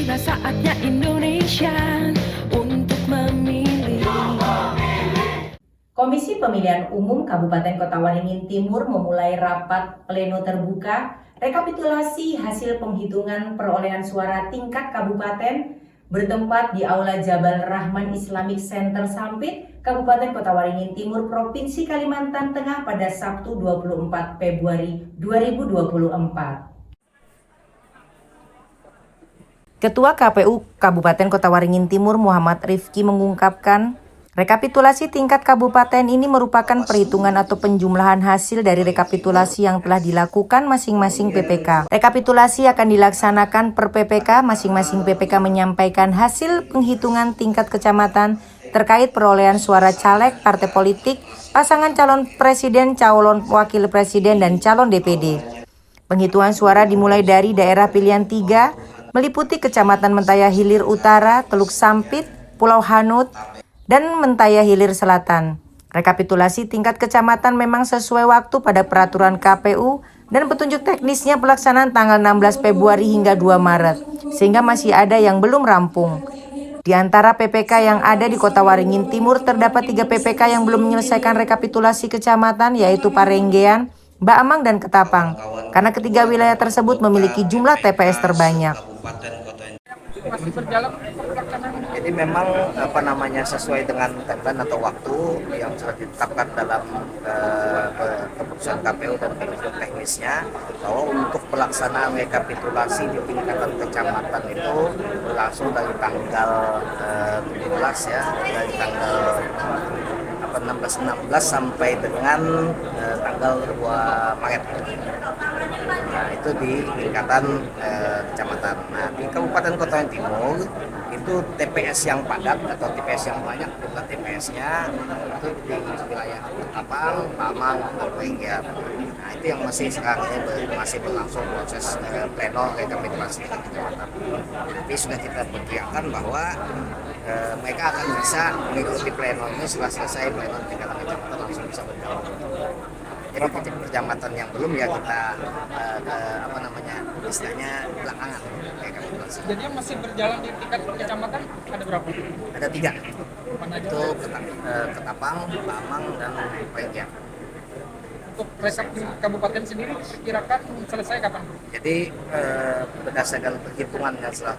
Sudah saatnya Indonesia untuk memilih. Komisi Pemilihan Umum Kabupaten Kota Waringin Timur memulai rapat pleno terbuka rekapitulasi hasil penghitungan perolehan suara tingkat kabupaten bertempat di Aula Jabal Rahman Islamic Center Sampit, Kabupaten Kota Waringin Timur, Provinsi Kalimantan Tengah pada Sabtu 24 Februari 2024. Ketua KPU Kabupaten Kota Waringin Timur Muhammad Rifki mengungkapkan, rekapitulasi tingkat kabupaten ini merupakan perhitungan atau penjumlahan hasil dari rekapitulasi yang telah dilakukan masing-masing PPK. Rekapitulasi akan dilaksanakan per PPK, masing-masing PPK menyampaikan hasil penghitungan tingkat kecamatan terkait perolehan suara caleg, partai politik, pasangan calon presiden, calon wakil presiden, dan calon DPD. Penghitungan suara dimulai dari daerah pilihan 3, meliputi Kecamatan Mentaya Hilir Utara, Teluk Sampit, Pulau Hanut, dan Mentaya Hilir Selatan. Rekapitulasi tingkat kecamatan memang sesuai waktu pada peraturan KPU dan petunjuk teknisnya pelaksanaan tanggal 16 Februari hingga 2 Maret, sehingga masih ada yang belum rampung. Di antara PPK yang ada di Kota Waringin Timur terdapat 3 PPK yang belum menyelesaikan rekapitulasi kecamatan, yaitu Parenggean, Baamang, dan Ketapang, karena ketiga wilayah tersebut memiliki jumlah TPS terbanyak. Jadi memang sesuai dengan timeline atau waktu yang sudah ditetapkan dalam keputusan KPU dan petunjuk teknisnya, bahwa untuk pelaksanaan rekapitulasi di tingkatan kecamatan itu berlangsung dari tanggal 17 ya, dari tanggal 16 sampai dengan tanggal 2 Maret. Nah, itu di tingkatan kecamatan. Nah, di Kabupaten Kota Waringin Timur itu TPS yang padat atau TPS yang banyak jumlah TPS-nya itu di wilayah Ketapang, Baamang, dan Parenggean. Nah, itu yang masih sekarang ini masih berlangsung proses pleno rekapitulasi tingkat kecamatan. Tapi sudah kita perkirakan bahwa mereka akan bisa mengikuti pleno ini setelah selesai pleno tingkatan kecamatan langsung bisa berjalan. Jadi kecamatan yang belum ya kita istilahnya belakangan rekapitulasi. Jadi yang masih berjalan di tingkat kecamatan ada berapa? Ada 3. Itu Ketapang, Baamang, dan Parenggean. Untuk rekap di kabupaten sendiri kira-kira selesai kapan? Jadi berdasarkan perhitungan yang setelah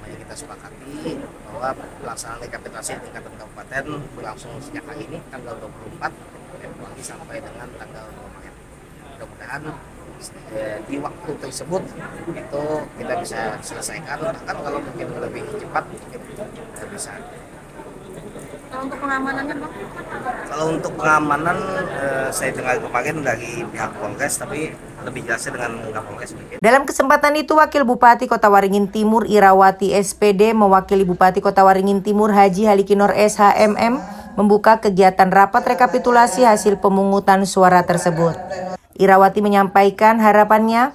kita sepakati bahwa pelaksanaan rekapitulasi tingkatan kabupaten berlangsung sejak hari ini tanggal 24 Februari sampai dengan tanggal 2 Maret. Mudah-mudahan di waktu tersebut itu kita bisa selesaikan, bahkan kalau mungkin lebih cepat mungkin kita bisa. Kalau untuk pengamanannya, Bang? Kalau untuk pengamanan saya dengar kemarin dari pihak Polres, tapi lebih jelasnya dengan Kapolres. Dalam kesempatan itu, Wakil Bupati Kota Waringin Timur Irawati SPD mewakili Bupati Kota Waringin Timur Haji Halikinor SHMM membuka kegiatan rapat rekapitulasi hasil pemungutan suara tersebut. Irawati menyampaikan harapannya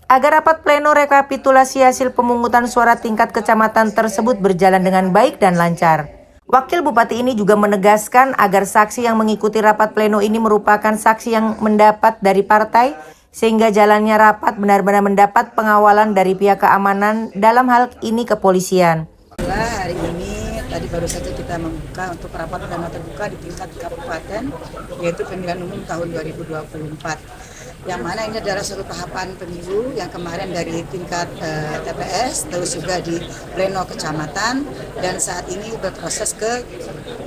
agar rapat pleno rekapitulasi hasil pemungutan suara tingkat kecamatan tersebut berjalan dengan baik dan lancar. Wakil Bupati ini juga menegaskan agar saksi yang mengikuti rapat pleno ini merupakan saksi yang mendapat dari partai, sehingga jalannya rapat benar-benar mendapat pengawalan dari pihak keamanan, dalam hal ini kepolisian. Hari ini tadi baru saja kita membuka untuk rapat pleno terbuka di tingkat kabupaten, yaitu pemilihan umum tahun 2024. Yang mana ini adalah suatu tahapan pemilu yang kemarin dari tingkat TPS, terus juga di pleno kecamatan, dan saat ini berproses ke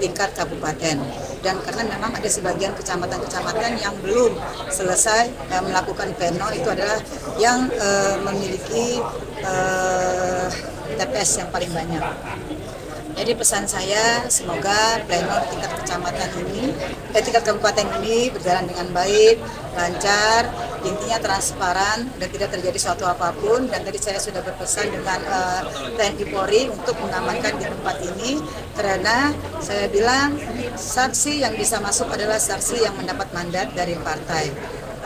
tingkat kabupaten. Dan karena memang ada sebagian kecamatan-kecamatan yang belum selesai melakukan pleno, itu adalah yang memiliki TPS yang paling banyak. Jadi pesan saya, semoga pleno tingkat kecamatan ini, tingkat kabupaten ini berjalan dengan baik, lancar, intinya transparan dan tidak terjadi suatu apapun. Dan tadi saya sudah berpesan dengan TNI Polri untuk mengamankan di tempat ini, karena saya bilang saksi yang bisa masuk adalah saksi yang mendapat mandat dari partai.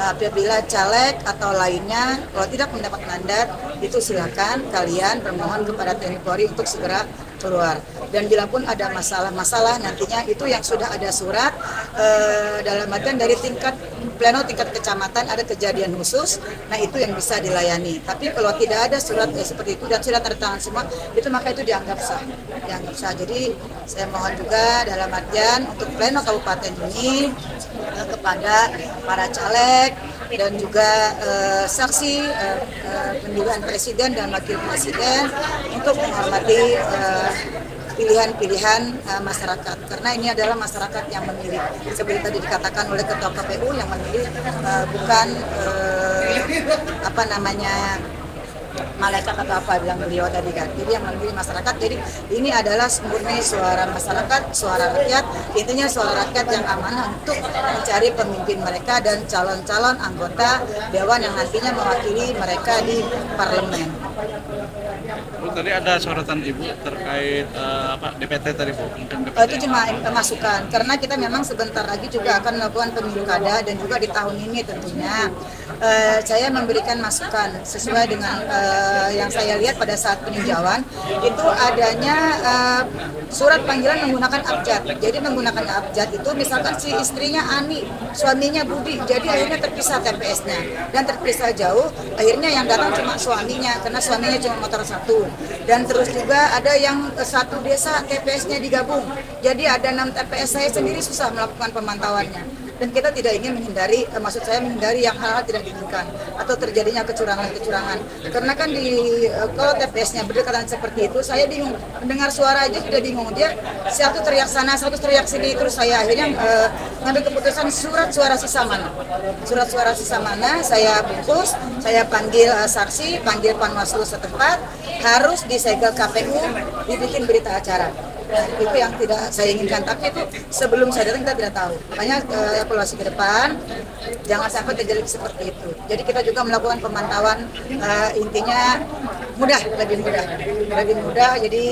Apabila caleg atau lainnya kalau tidak mendapat mandat, itu silakan kalian bermohon kepada TNI Polri untuk segera keluar. Dan bila pun ada masalah-masalah nantinya itu yang sudah ada surat dalam artian dari tingkat pleno tingkat kecamatan ada kejadian khusus, nah itu yang bisa dilayani. Tapi kalau tidak ada surat seperti itu dan sudah tanda tangan semua, itu maka itu dianggap sah. Jadi saya mohon juga dalam artian untuk pleno kabupaten ini kepada para caleg dan juga saksi pemilihan presiden dan wakil presiden untuk menghormati pilihan-pilihan masyarakat, karena ini adalah masyarakat yang memilih, seperti tadi dikatakan oleh Ketua KPU yang memilih bukan malaikat atau apa bilang beliau tadi kan. Jadi yang memilih masyarakat, jadi ini adalah murni suara masyarakat, suara rakyat, intinya suara rakyat yang amanah untuk mencari pemimpin mereka dan calon-calon anggota dewan yang nantinya mewakili mereka di parlemen. Bu, tadi ada sorotan Ibu terkait DPT tadi Bu. Itu cuma masukan, karena kita memang sebentar lagi juga akan melakukan pemilu kada dan juga di tahun ini tentunya saya memberikan masukan sesuai dengan yang saya lihat pada saat peninjauan itu adanya surat panggilan menggunakan abjad. Jadi menggunakan abjad itu misalkan si istrinya Ani, suaminya Budi, jadi akhirnya terpisah TPS-nya dan terpisah jauh. Akhirnya yang datang cuma suaminya karena suaminya cuma motor satu. Dan terus juga ada yang satu desa TPS-nya digabung. Jadi ada 6 TPS, saya sendiri susah melakukan pemantauannya. Dan kita tidak ingin menghindari, maksud saya menghindari yang hal-hal tidak diinginkan atau terjadinya kecurangan-kecurangan. Karena kan kalau TPS-nya berdekatan seperti itu, saya bingung. Mendengar suara aja sudah bingung. Dia satu teriak sana, satu teriak sini, terus saya akhirnya ngambil keputusan surat suara sisa mana. Surat suara sisa mana, saya bungkus, saya panggil saksi, panggil panwaslu setempat, harus disegel KPU, dibikin berita acara. Nah, itu yang tidak saya inginkan, tapi itu sebelum saya datang kita tidak tahu. Makanya evaluasi ke depan jangan sampai terjadi seperti itu. Jadi kita juga melakukan pemantauan, intinya lebih mudah. Jadi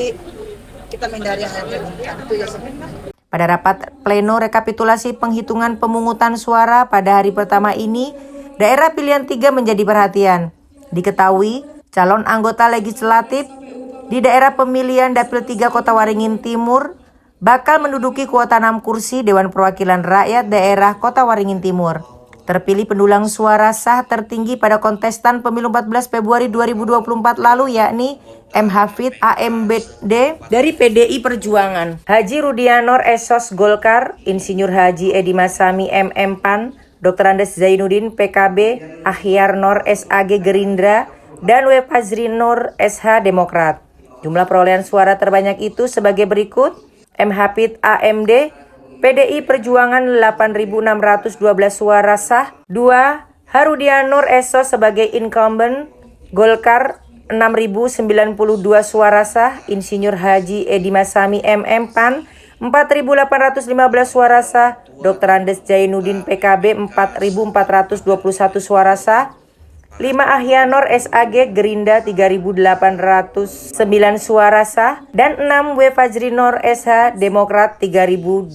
kita menghindari hal yang itu ya sebenarnya. Pada rapat pleno rekapitulasi penghitungan pemungutan suara pada hari pertama ini, daerah pilihan 3 menjadi perhatian. Diketahui, calon anggota legislatif di daerah pemilihan Dapil 3 Kota Waringin Timur bakal menduduki kuota 6 kursi Dewan Perwakilan Rakyat Daerah Kota Waringin Timur. Terpilih pendulang suara sah tertinggi pada kontestan pemilu 14 Februari 2024 lalu yakni M. Hafid AMBD dari PDI Perjuangan, Haji Rudianor Esos Golkar, Insinyur Haji Edi Masami MM PAN, Dr. Andes Zainuddin PKB, Ahyar Nur SAG Gerindra, dan W. Fazri Nur SH Demokrat. Jumlah perolehan suara terbanyak itu sebagai berikut: M. Hafid AMD, PDI Perjuangan 8.612 suara sah, 2. Harudianur Esos sebagai incumbent, Golkar 6.092 suara sah, Insinyur Haji Edi Masami MM PAN 4.815 suara sah, Dr. Andes Zainuddin PKB 4.421 suara sah, 5. Ahyanor SAG Gerindra 3.809 suara sah, dan 6. W. Fazri Nur SH Demokrat 3.283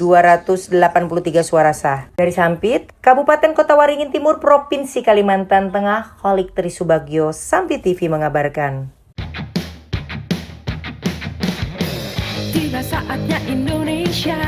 suara sah. Dari Sampit, Kabupaten Kota Waringin Timur, Provinsi Kalimantan Tengah, Kholik Trisubagyo, Sampit TV mengabarkan. Tiba saatnya Indonesia